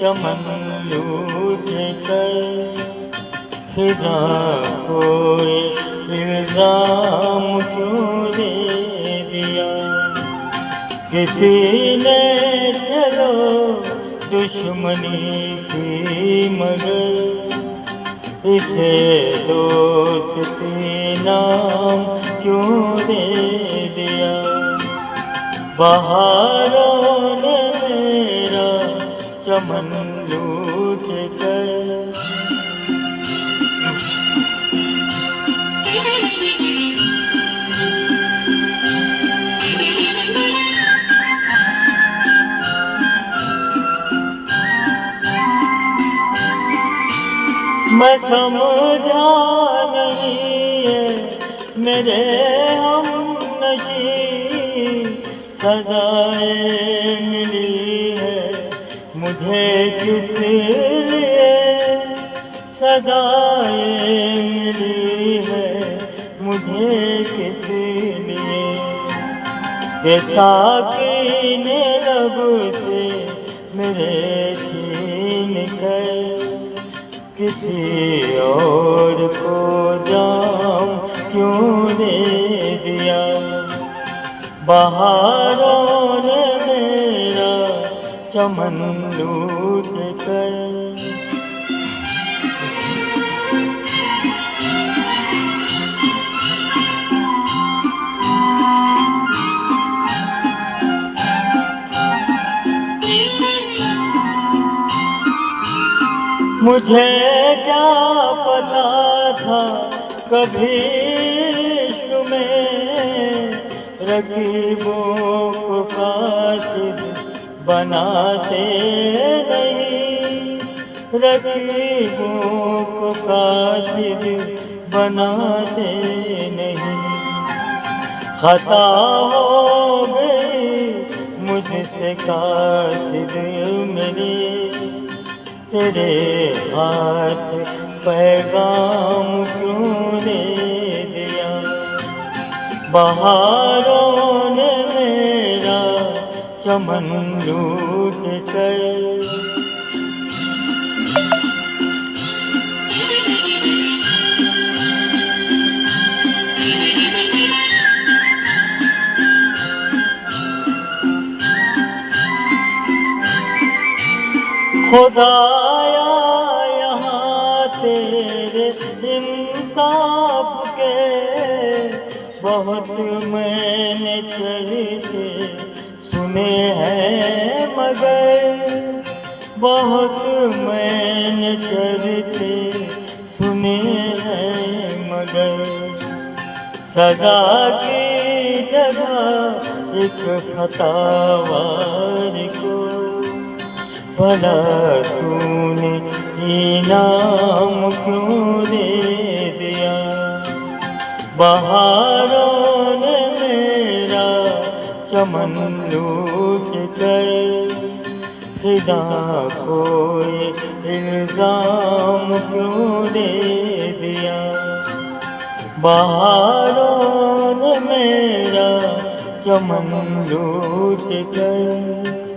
चमन लूट कर फिजा को इल्जाम क्यों दे दिया। किसी ने चलो दुश्मनी की मगर इसे दोस्ती नाम क्यों दे दिया। बहारों ने मेरा चमन लूट कर मैं समझा नहीं है मेरे हमनशी सजाएं मिली है मुझे किस लिए। सजाएं मिली है मुझे किस लिए कि साकी ने लब से मेरे छीन कर किसी और को जाम क्यों दे दिया। बहारों ने मेरा चमन लूट कर मुझे क्या पता था कभी इश्क में रकीबों को काशिद बनाते नहीं। रकीबों को काशिद बनाते नहीं। खता हो गई मुझसे काशिद मेरी तेरे हाथ पैगाम क्यों दे दिया। बहारों ने मेरा चमन लूट कर खुदाया यहाँ तेरे इंसाफ के बहुत मैंने चर्चे सुने हैं मगर बहुत मैंने चर्चे सुने हैं मगर सजा की जगह एक खतावार को भला तूने इनाम क्यों दे दिया। बहारों ने मेरा चमन लूट कर फिजा को इल्जाम क्यों दे दिया। बहारों ने मेरा चमन लूट कर